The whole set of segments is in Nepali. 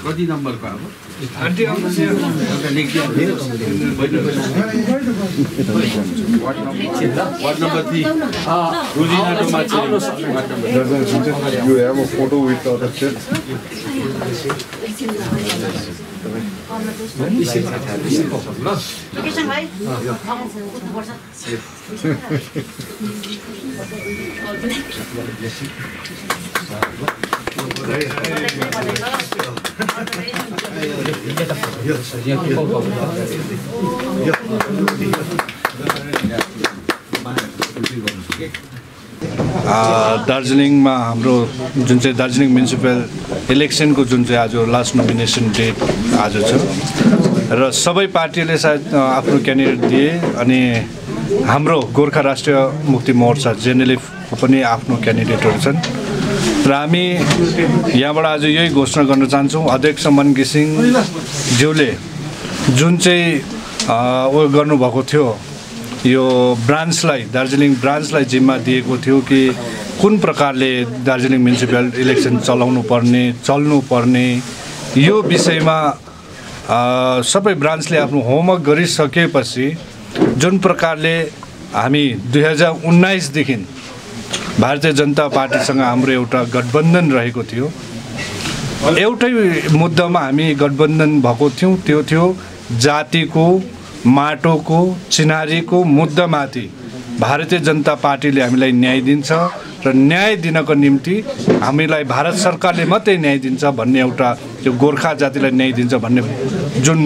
कति नम्बर को अब आन्टी आउनुहोस् एउटा लेखिदिनु ward number 3 रुजिना डोमाचे You have a photo with the other chef. Location भाइ उठ्नुपर्छ दार्जिलिङमा हाम्रो जुन चाहिँ दार्जिलिङ म्युनिसिपल इलेक्सनको जुन चाहिँ आज लास्ट नोमिनेसन डेट आज छ र सबै पार्टीले सायद आफ्नो क्यान्डिडेट दिए अनि हाम्रो गोर्खा राष्ट्रिय मुक्ति मोर्चा जेएनएलएफको पनि आफ्नो क्यान्डिडेटहरू छन् र हामी यहाँबाट आज यही घोषणा गर्न चाहन्छौँ अध्यक्ष मन घिसिङ ज्यूले जुन चाहिँ उयो गर्नुभएको थियो यो ब्रान्चलाई दार्जिलिङ ब्रान्चलाई जिम्मा दिएको थियो कि कुन प्रकारले दार्जिलिङ म्युनिसिपल इलेक्सन चल्नु पर्ने यो विषयमा सबै ब्रान्चले आफ्नो होमवर्क गरिसकेपछि जुन प्रकारले हामी 2019 देखि भारतीय जनता पार्टीसँग हाम्रो एउटा गठबन्धन रहेको थियो एउटै मुद्दामा हामी गठबन्धन भएको थियौँ त्यो थियो जातिको माटोको चिनारीको मुद्दामाथि भारतीय जनता पार्टीले हामीलाई न्याय दिन्छ र न्याय दिनको निम्ति हामीलाई भारत सरकारले मात्रै न्याय दिन्छ भन्ने एउटा त्यो गोर्खा जातिलाई न्याय दिन्छ भन्ने जुन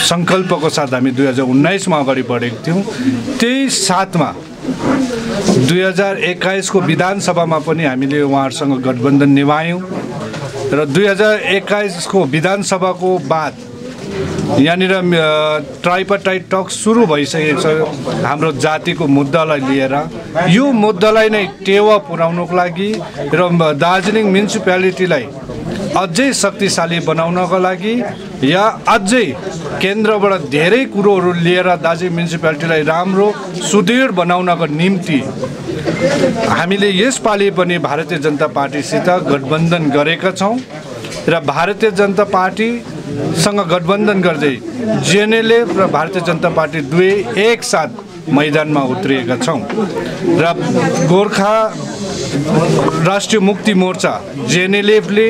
सङ्कल्पको साथ हामी 2019 मा अगाडि बढेको थियौँ त्यही साथमा 2021 को विधानसभामा पनि हामीले उहाँहरूसँग गठबन्धन निभायौँ र 2021 को विधानसभाको बाद यहाँनिर ट्राइपार्टाइट टक सुरु भइसकेको छ हाम्रो जातिको मुद्दालाई लिएर यो मुद्दालाई नै टेवा पुर्याउनको लागि र दार्जिलिङ म्युनिसिपालिटीलाई अझै शक्तिशाली बनाउनको लागि या अझै केन्द्रबाट धेरै कुरोहरू लिएर दार्जिलिङ म्युनिसिपालिटीलाई राम्रो सुदृढ बनाउनको निम्ति हामीले यसपालि पनि भारतीय जनता पार्टीसित गठबन्धन गरेका छौँ र भारतीय जनता पार्टीसँग गठबन्धन गर्दै जेएनएलएफ र भारतीय जनता पार्टी दुवै एकसाथ मैदानमा उत्रिएका छौँ र गोर्खा राष्ट्रिय मुक्ति मोर्चा जेएनएलएफले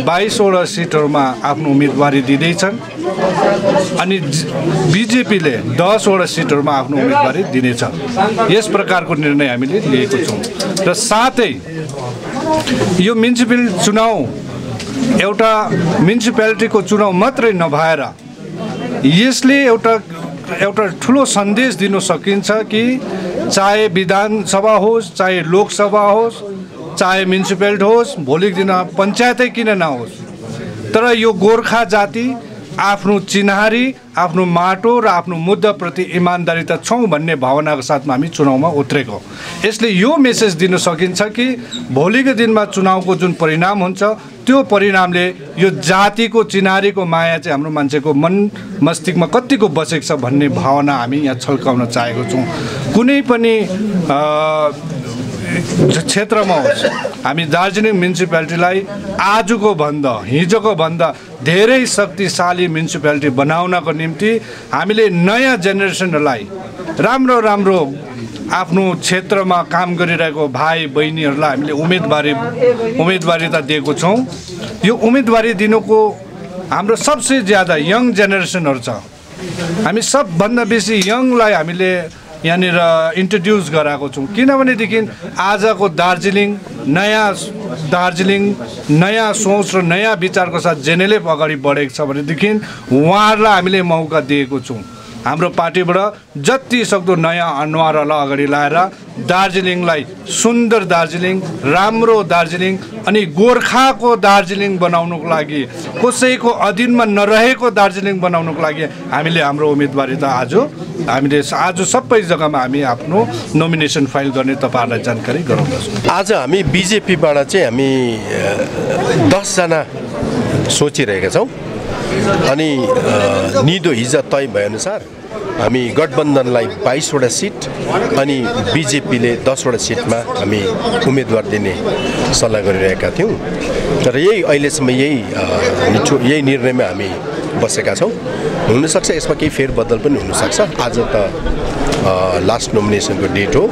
22 वटा सिटहरूमा आफ्नो उम्मेदवारी दिँदैछन् अनि बिजेपीले 10 वटा सिटहरूमा आफ्नो उम्मेदवारी दिनेछ यस प्रकारको निर्णय हामीले लिएको छौँ र साथै यो म्युनिसिपल चुनाव एउटा म्युनिसिपालिटीको चुनाव मात्रै नभएर यसले एउटा ठुलो सन्देश दिन सकिन्छ कि चाहे विधानसभा होस् चाहे लोकसभा होस् चाहे म्युनिसिपालिटी होस् भोलिको दिन पञ्चायतै किन नहोस् तर यो गोर्खा जाति आफ्नो चिन्हारी आफ्नो माटो र आफ्नो मुद्दाप्रति इमान्दारिता छौँ भन्ने भावनाको साथमा हामी चुनावमा उत्रेको यसले यो मेसेज दिन सकिन्छ कि भोलिको दिनमा चुनावको जुन परिणाम हुन्छ त्यो परिणामले यो जातिको चिन्हारीको माया चाहिँ हाम्रो मान्छेको मन मस्तिष्कमा कतिको बसेको छ भन्ने भावना हामी यहाँ छल्काउन चाहेको छौँ कुनै पनि क्षेत्रमा होस् हामी दार्जिलिङ म्युनिसिपालिटीलाई आजको भन्दा हिजोको भन्दा धेरै शक्तिशाली म्युनिसिपालिटी बनाउनको निम्ति हामीले नयाँ जेनेरेसनहरूलाई राम्रो आफ्नो क्षेत्रमा काम गरिरहेको भाइ बहिनीहरूलाई हामीले उम्मेदवारिता दिएको छौँ यो उम्मेदवारी दिनुको हाम्रो सबसे ज्यादा यङ जेनेरेसनहरू छ हामी सबभन्दा बेसी यङलाई हामीले यहाँनिर इन्ट्रोड्युस गराएको छौँ किनभनेदेखि आजको दार्जिलिङ नयाँ सोच र नयाँ विचारको साथ जेएनएलएफ अगाडि बढेको छ भनेदेखि उहाँहरूलाई हामीले मौका दिएको छौँ हाम्रो पार्टीबाट जति सक्दो नयाँ अनुहारलाई अगाडि ल्याएर दार्जिलिङलाई सुन्दर दार्जिलिङ राम्रो दार्जिलिङ अनि गोर्खाको दार्जिलिङ बनाउनको लागि कसैको अधीनमा नरहेको दार्जिलिङ बनाउनको लागि हामीले हाम्रो उम्मेदवारी त हामीले आज सबै जग्गामा हामी आफ्नो नोमिनेसन फाइल गर्ने तपाईहरुलाई जानकारी गराउँदछौँ। आज हामी बिजेपीबाट चाहिँ हामी 10 जना सोचिरहेका छौँ अनि निदो हिजो तय भएअनुसार हामी गठबन्धनलाई 22वटा सिट अनि बिजेपीले 10वटा सिटमा हामी उम्मेदवार दिने सल्लाह गरिरहेका थियौँ। तर यही अहिलेसम्म यही निर्णयमा हामी बसेका छौँ। हुनसक्छ यसमा केही फेरबदल पनि हुनसक्छ। आज त लास्ट नोमिनेसनको डेट हो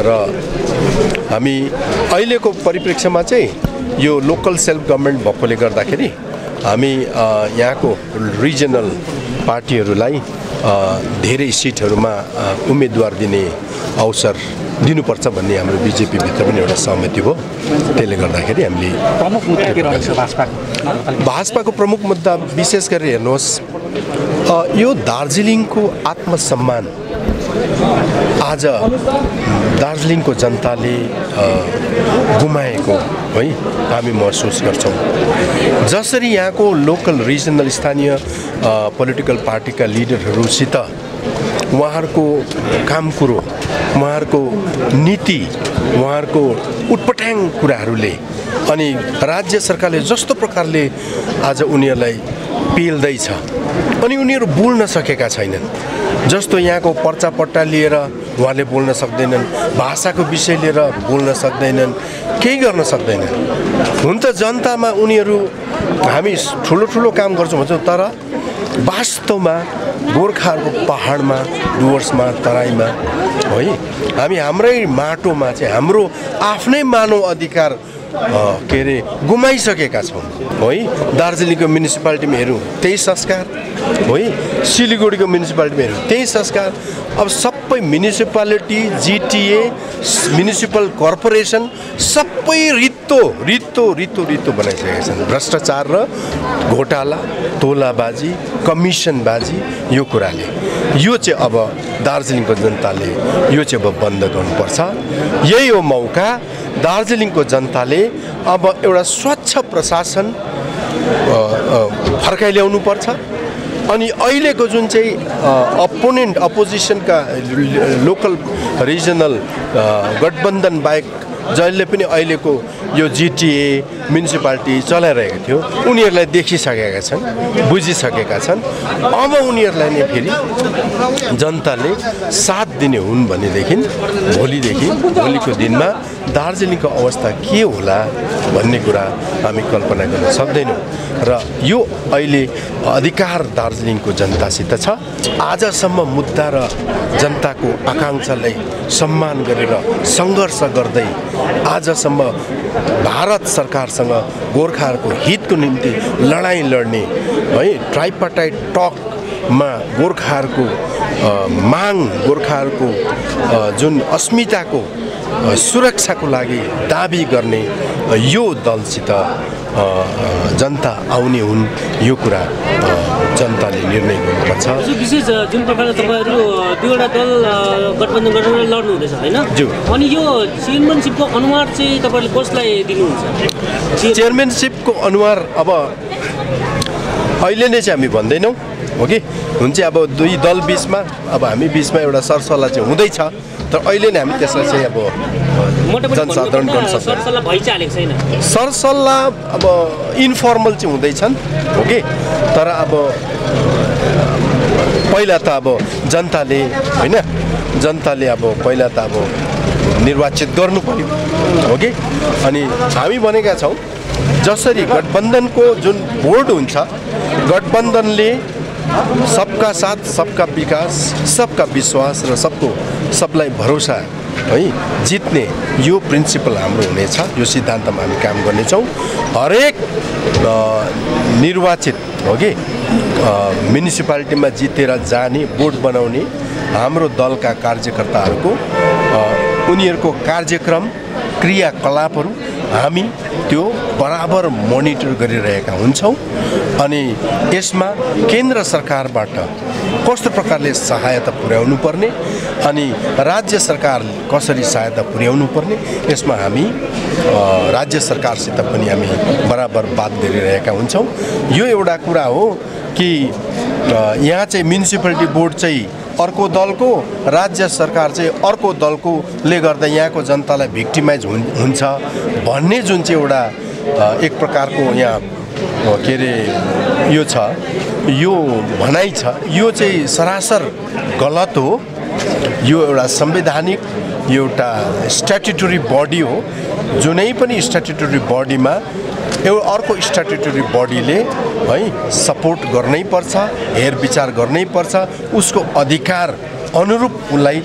र हामी अहिलेको परिप्रेक्ष्यमा चाहिँ यो लोकल सेल्फ गभर्नमेन्ट भएकोले गर्दाखेरि हामी यहाँको रिजनल पार्टीहरूलाई धेरै सिटहरूमा उम्मेदवार दिने अवसर दिनुपर्छ भन्ने हाम्रो बिजेपी भित्र पनि एउटा सहमति हो। त्यसले गर्दाखेरि हामीले प्रमुख मुद्दा के रहन्छ भाजपाको प्रमुख मुद्दा विशेष गरेर हेर्नुहोस्, यो दार्जिलिङको आत्मसम्मान आज दार्जिलिङको जनताले गुमाएको है हामी महसुस गर्छौँ। जसरी यहाँको लोकल रिजनल स्थानीय पोलिटिकल पार्टीका लिडरहरूसित उहाँहरूको काम कुरो, उहाँहरूको नीति, उहाँहरूको उटपटाङ कुराहरूले अनि राज्य सरकारले जस्तो प्रकारले आज उनीहरूलाई पेल्दैछ अनि उनीहरू बोल्न सकेका छैनन्। जस्तो यहाँको पर्चापट्टा लिएर उहाँले बोल्न सक्दैनन्, भाषाको विषय लिएर बोल्न सक्दैनन्, केही गर्न सक्दैनन्। हुन त जनतामा उनीहरू हामी ठुलो काम गर्छौँ भन्छौँ, तर वास्तवमा गोर्खाहरूको पहाडमा, डुवर्समा, तराईमा है हामी हाम्रै माटोमा चाहिँ हाम्रो आफ्नै मानव अधिकार के अरे गुमाइसकेका छौँ है। दार्जिलिङको म्युनिसिपालिटीमा हेरौँ त्यही संस्कार है, सिलिगुडीको म्युनिसिपालिटीमा हेरौँ त्यही संस्कार। अब सबै म्युनिसिपालिटी, जिटिए, म्युनिसिपल कर्पोरेसन सबै रित्तो बनाइसकेका छन्। भ्रष्टाचार र घोटाला, तोलाबाजी, कमिसनबाजी यो कुराले यो चाहिँ अब दार्जिलिङको जनताले यो चाहिँ अब बन्द गर्नुपर्छ। यही हो मौका। दार्जिलिङको जनताले अब एउटा स्वच्छ प्रशासन फर्काइल्याउनु पर्छ अनि अहिलेको जुन चाहिँ अपोजिसनका लोकल रिजनल गठबन्धन बाहेक जसले पनि अहिलेको यो जिटिए म्युनिसिपालिटी चलाइरहेको थियो उनीहरूलाई देखिसकेका छन्, बुझिसकेका छन्। अब उनीहरूलाई नै फेरि जनताले साथ दिने हुन् भनेदेखि भोलिको दिनमा दार्जिलिङको अवस्था के होला भन्ने कुरा हामी कल्पना गर्न सक्दैनौँ। र यो अहिले अधिकार दार्जिलिङको जनतासित छ। आजसम्म मुद्दा र जनताको आकाङ्क्षालाई सम्मान गरेर सङ्घर्ष गर्दै आजसम्म भारत सरकारसँग गोर्खाहरूको हितको निम्ति लडाइँ लड्ने है ट्राइपार्टाइट टकमा गोर्खाहरूको माग, गोर्खाहरूको जुन अस्मिताको सुरक्षाको लागि दाबी गर्ने यो दलसित जनता आउने हुन्, यो कुरा जनताले निर्णय गर्नुपर्छ। विशेष जुन प्रकारले तपाईँहरू दुईवटा दल गठबन्धन गरेर लड्नु हुँदैछ होइन, अनि यो चेयरम्यानसिपको अनुहार चाहिँ तपाईँले कसलाई दिनुहुन्छ? चेयरम्यानसिपको अनुहार अब अहिले नै चाहिँ हामी भन्दैनौँ हो कि हुन्छ। अब दुई दल बिचमा अब हामी बिचमा एउटा सरसल्लाह चाहिँ हुँदैछ, तर अहिले नै हामी त्यसलाई चाहिँ अब जनसाधारण गर्न सक्छौँ। सरसल्लाह अब इन्फर्मल चाहिँ हुँदैछन् हो कि, तर अब पहिला त अब जनताले होइन, जनताले अब पहिला त अब निर्वाचित गर्नु पर्यो हो कि। अनि हामी भनेका छौँ जसरी गठबन्धनको जुन बोर्ड हुन्छ, गठबन्धनले सबका साथ सबका विकास, सबका विश्वास र सबलाई भरोसा है जित्ने यो प्रिन्सिपल हाम्रो हुनेछ। यो सिद्धान्तमा हामी काम गर्नेछौँ। हरेक निर्वाचित हो कि म्युनिसिपालिटीमा जितेर जाने, बोर्ड बनाउने हाम्रो दलका कार्यकर्ताहरूको उनीहरूको कार्यक्रम, क्रियाकलापहरू हामी त्यो बराबर मोनिटर गरिरहेका हुन्छौँ। अनि यसमा केन्द्र सरकारबाट कस्तो प्रकारले सहायता पुर्याउनु पर्ने अनि राज्य सरकार कसरी सहायता पुर्याउनु पर्ने, यसमा हामी राज्य सरकारसित पनि हामी बराबर बात गरिरहेका हुन्छौँ। यो एउटा कुरा हो कि यहाँ चाहिँ म्युनिसिपालिटी बोर्ड चाहिँ अर्को दलको, राज्य सरकार चाहिँ अर्को दलकोले गर्दा यहाँको जनतालाई भिक्टिमाइज हुन्छ भन्ने जुन चाहिँ एउटा एक प्रकारको यहाँ के अरे यो छ, यो भनाइ छ, यो चाहिँ सरासर गलत हो। यो एउटा संवैधानिक, यो एउटा स्ट्याट्युटरी बडी हो। जुनै पनि स्ट्याट्युटरी बडीमा एउटा अर्को स्ट्याट्युटरी बडीले है सपोर्ट गर्नै पर्छ, हेरविचार गर्नै पर्छ, उसको अधिकार अनुरूप उसलाई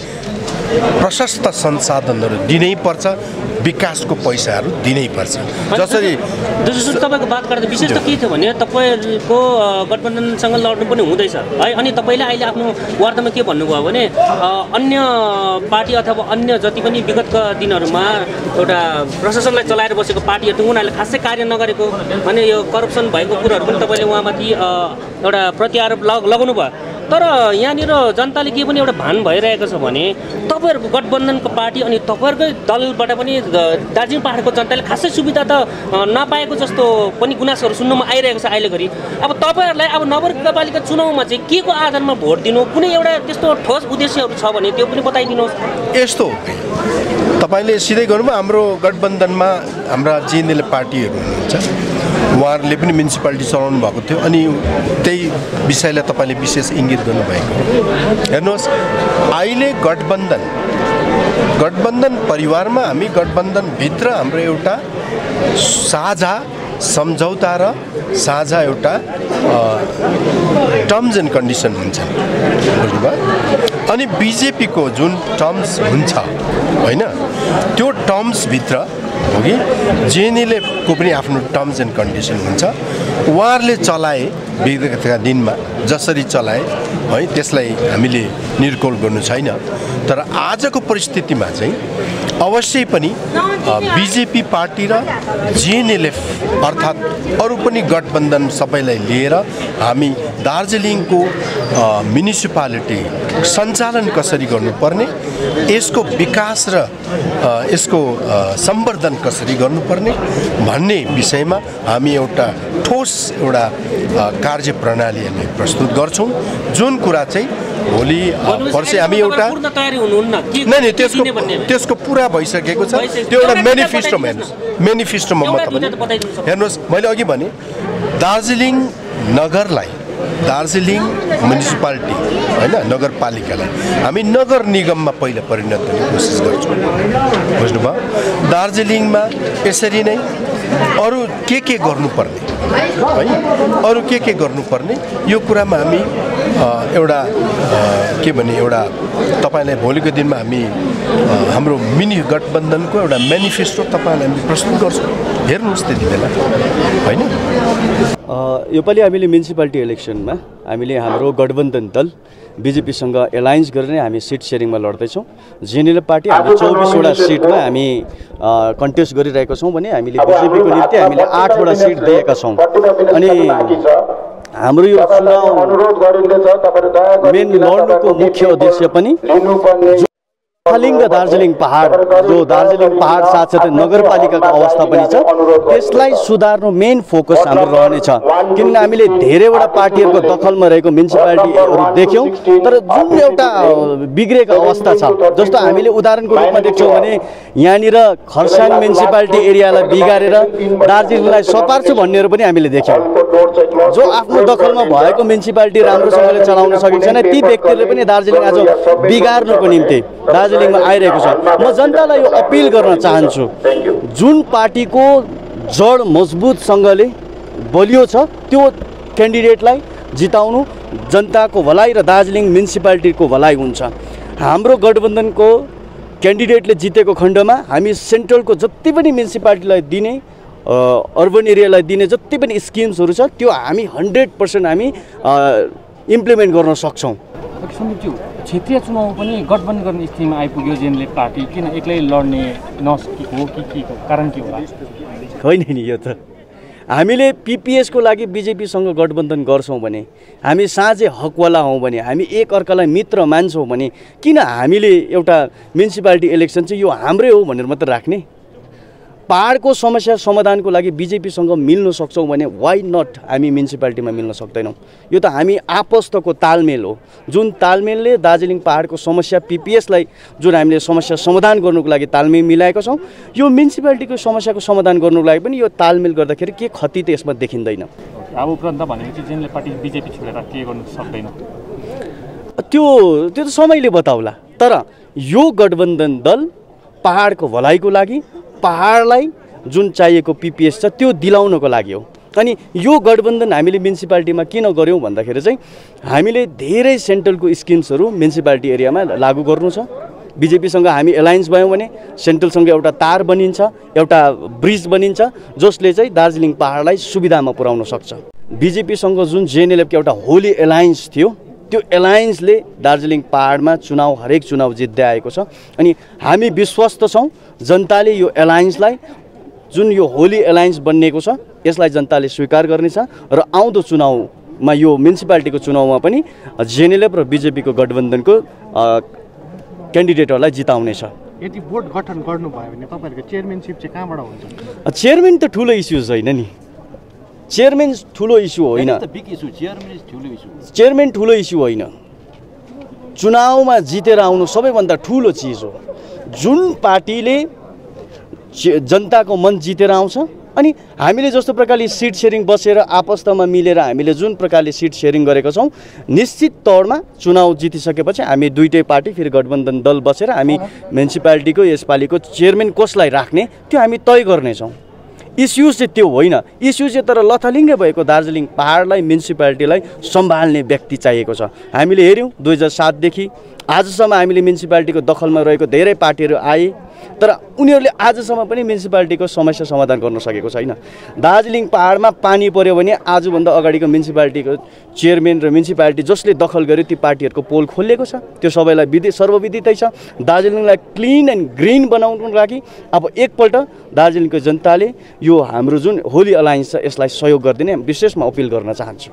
प्रशस्त संसाधनहरू दिनै पर्छ, विकासको पैसाहरू दिनै पर्छ। जसरी तपाईँको बात गर्दा विशेष त के थियो भने तपाईँको गठबन्धनसँग लड्नु पनि हुँदैछ है, अनि तपाईँले अहिले आफ्नो वार्तामा के भन्नुभयो भने अन्य पार्टी अथवा अन्य जति पनि विगतका दिनहरूमा एउटा प्रशासनलाई चलाएर बसेको पार्टीहरू उनीहरूले खासै कार्य नगरेको भने यो करप्सन भएको कुराहरू पनि तपाईँले उहाँमाथि एउटा प्रत्यारोप लगाउनु भयो। तर यहाँनिर जनताले के पनि एउटा भान भइरहेको छ भने तपाईँहरूको गठबन्धनको पार्टी अनि तपाईँहरूकै दलबाट पनि दार्जिलिङ पहाडको जनताले खासै सुविधा त नपाएको जस्तो पनि गुनासोहरू सुन्नुमा आइरहेको छ अहिले घरि। अब तपाईँहरूलाई अब नगरपालिका चुनावमा चाहिँ के को आधारमा भोट दिनु, कुनै एउटा त्यस्तो ठोस उद्देश्यहरू छ भने त्यो पनि बताइदिनुहोस्। यस्तो तपाईँले सिधै गर्नुभयो, हाम्रो गठबन्धनमा हाम्रा जिएनएल पार्टीहरू हुनुहुन्छ, उहाँहरूले पनि म्युनिसिपालिटी चलाउनु भएको थियो, अनि त्यही विषयलाई तपाईँले विशेष इङ्गित गर्नुभएको। हेर्नुहोस्, अहिले गठबन्धन परिवारमा हामी गठबन्धनभित्र हाम्रो एउटा साझा सम्झौता र साझा एउटा टर्म्स एन्ड कन्डिसन हुन्छ, बुझ्नुभयो। अनि बिजेपीको जुन टर्म्स हुन्छ होइन, त्यो टर्म्सभित्र हो कि जेएनएलएफको पनि आफ्नो टर्म्स एन्ड कन्डिसन हुन्छ। उहाँहरूले चलाए विगतका दिनमा जसरी चलाए है, त्यसलाई हामीले निर्कोल गर्नु छैन। तर आजको परिस्थितिमा चाहिँ अवश्य पनि बिजेपी पार्टी र जेएनएलएफ अर्थात् अरू पनि गठबन्धन सबैलाई लिएर हामी दार्जिलिङको म्युनिसिपालिटी सञ्चालन कसरी गर्नुपर्ने, यसको विकास र यसको सम्वर्धन कसरी गर्नुपर्ने भन्ने विषयमा हामी एउटा ठोस एउटा कार्यप्रणाली हामी प्रस्तुत गर्छौँ। जुन कुरा चाहिँ भोलि पर्सि हामी एउटा नै त्यसको पुरा भइसकेको छ। त्यो एउटा मेनिफेस्टोमा म तपाईँले हेर्नुहोस्, मैले अघि भने दार्जिलिङ नगरलाई, दार्जिलिङ म्युनिसिपालिटी होइन नगरपालिकालाई हामी नगर निगममा पहिला परिणत गर्ने कोसिस गर्छौँ, बुझ्नुभयो। दार्जिलिङमा यसरी नै अरू के गर्नुपर्ने है, अरू के गर्नुपर्ने यो कुरामा हामी एउटा के भने एउटा तपाईँलाई भोलिको दिनमा हामी हाम्रो मिनी गठबन्धनको एउटा मेनिफेस्टो तपाईँलाई हामी प्रस्तुत गर्छौँ, हेर्नुहोस् त्यति बेला होइन। योपालि हामीले म्युनिसिपालिटी इलेक्सनमा हामीले हाम्रो गठबन्धन दल बिजेपीसँग एलायन्स गरेर नै हामी सिट सेयरिङमा लड्दैछौँ। जेएनएलएफ पार्टी हामी 24वटा सिटमा हामी कन्टेस्ट गरिरहेका छौँ भने हामीले बिजेपीको निम्ति हामीले 8वटा सिट दिएका छौँ। अनि हाम्रो यो चुनाव मेन लड्नुको मुख्य उद्देश्य पनि दार्जिलिङ र दार्जिलिङ पहाड, जो दार्जिलिङ पहाड साथसाथै नगरपालिकाको अवस्था पनि छ, त्यसलाई सुधार्नु मेन फोकस हाम्रो रहनेछ। किनभने हामीले धेरैवटा पार्टीहरूको दखलमा रहेको म्युनिसिपालिटीहरू देख्यौँ, तर जुन एउटा बिग्रेको अवस्था छ, जस्तो हामीले उदाहरणको रूपमा देख्छौँ भने यहाँनिर खरसाङ म्युनिसिपालिटी एरियालाई बिगारेर दार्जिलिङलाई सपार्छु भन्नेहरू पनि हामीले देख्यौँ। जो आफ्नो दखलमा भएको म्युनिसिपालिटी राम्रोसँगले चलाउन सकेको छैन, ती व्यक्तिहरूले पनि दार्जिलिङ आज बिगार्नुको निम्ति दार्जिलिङमा आइरहेको छ। म जनतालाई यो अपिल गर्न चाहन्छु, जुन पार्टीको जड मजबुतसँगले बलियो छ त्यो क्यान्डिडेटलाई जिताउनु जनताको भलाइ र दार्जिलिङ म्युनिसिपालिटीको भलाइ हुन्छ। हाम्रो गठबन्धनको क्यान्डिडेटले जितेको खण्डमा हामी सेन्ट्रलको जति पनि म्युनिसिपालिटीलाई दिने, अर्बन एरियालाई दिने जति पनि स्किम्सहरू छ त्यो हामी 100% हामी इम्प्लिमेन्ट गर्न सक्छौँ। सन्दीपज्यू, क्षेत्रीय चुनाव पनि गठबन्धन गर्ने स्थितिमा आइपुग्यो जेएनएलएफ पार्टी, किन एक्लै लड्ने नसकेको हो कि कारण के होला? होइन नि, यो त हामीले पिपिएसको लागि बिजेपीसँग गठबन्धन गर्छौँ भने, हामी साँझे हकवाला हौँ भने, हामी एक अर्कालाई मित्र मान्छौँ भने किन हामीले एउटा म्युनिसिपालिटी इलेक्सन चाहिँ यो हाम्रै हो भनेर मात्र राख्ने? पहाडको समस्या समाधानको लागि बिजेपीसँग मिल्न सक्छौँ भने वाइ नट हामी म्युनिसिपालिटीमा मिल्न सक्दैनौँ। यो त हामी आपस्तको तालमेल हो, जुन तालमेलले दार्जिलिङ पहाडको समस्या पिपिएसलाई जुन हामीले समस्या समाधान गर्नुको लागि तालमेल मिलाएका छौँ, यो म्युनिसिपालिटीको समस्याको समाधान गर्नुको लागि पनि यो तालमेल गर्दाखेरि के क्षति त यसमा देखिँदैन। अब उपरान्त भनेपछि जेनले पार्टी बिजेपी छोडेर के गर्नु सक्दैन त्यो त समयले बताउला। तर यो गठबन्धन दल पहाडको भलाइको लागि, पहाडलाई जुन चाहिएको पिपिएस छ त्यो दिलाउनको लागि हो। अनि यो गठबन्धन हामीले म्युनिसिपालिटीमा किन गऱ्यौँ भन्दाखेरि चाहिँ हामीले धेरै सेन्ट्रलको स्किम्सहरू म्युनिसिपालिटी एरियामा लागू गर्नु छ। बिजेपीसँग हामी एलायन्स भयौँ भने सेन्ट्रलसँग एउटा तार बनिन्छ, एउटा ब्रिज बनिन्छ, जसले चाहिँ दार्जिलिङ पहाडलाई सुविधामा पुर्याउन सक्छ। बिजेपीसँग जुन जेएनएलएफको एउटा होली एलायन्स थियो, त्यो एलायन्सले दार्जिलिङ पहाडमा हरेक चुनाव जित्दै आएको छ। अनि हामी विश्वस्त छौँ जनताले यो एलायन्सलाई, जुन यो होली एलायन्स बनिएको छ, यसलाई जनताले स्वीकार गर्नेछ र आउँदो चुनावमा यो म्युनिसिपालिटीको चुनावमा पनि जेएनएलएफ र बिजेपीको गठबन्धनको क्यान्डिडेटहरूलाई जिताउनेछ। यदि बोर्ड गठन गर्नुभयो भने तपाईँहरूको चेयरम्यानसिप चाहिँ कहाँबाट हुन्छ? चेयरम्यान त ठुलो इस्युज होइन नि, चेयरम्यान ठुलो इस्यु होइन, चेयरम्यान ठुलो इस्यु होइन। चुनावमा जितेर आउनु सबैभन्दा ठुलो चिज हो। जुन पार्टीले जनताको मन जितेर आउँछ, अनि हामीले जस्तो प्रकारले सिट सेयरिङ बसेर आपस्तमा मिलेर हामीले जुन प्रकारले सिट सेयरिङ गरेका छौँ, निश्चित तौरमा चुनाव जितिसकेपछि हामी दुईटै पार्टी फेरि गठबन्धन दल बसेर हामी म्युनिसिपालिटीको यसपालिको चेयरम्यान कसलाई राख्ने त्यो हामी तय गर्नेछौँ। इस्यु चाहिँ त्यो होइन। इस्यु चाहिँ तर लथालिङ्गै भएको दार्जिलिङ पहाडलाई, म्युनिसिपालिटीलाई सम्हाल्ने व्यक्ति चाहिएको छ। हामीले हेऱ्यौँ 2007देखि आजसम्म हामीले म्युनिसिपालिटीको दखलमा रहेको धेरै पार्टीहरू आए, तर उनीहरूले आजसम्म पनि म्युनिसिपालिटीको समस्या समाधान गर्न सकेको छैन। दार्जिलिङ पहाडमा पानी पर्यो भने आजभन्दा अगाडिको म्युनिसिपालिटीको चेयरम्यान र म्युनिसिपालिटी जसले दखल गर्यो ती पार्टीहरूको पोल खोलिएको छ। त्यो सबैलाई सर्वविदितै छ। दार्जिलिङलाई क्लिन एन्ड ग्रिन बनाउनुको लागि अब एकपल्ट दार्जिलिङको जनताले यो हाम्रो जुन होली अलायन्स छ यसलाई सहयोग गरिदिने विशेष म अपिल गर्न चाहन्छु।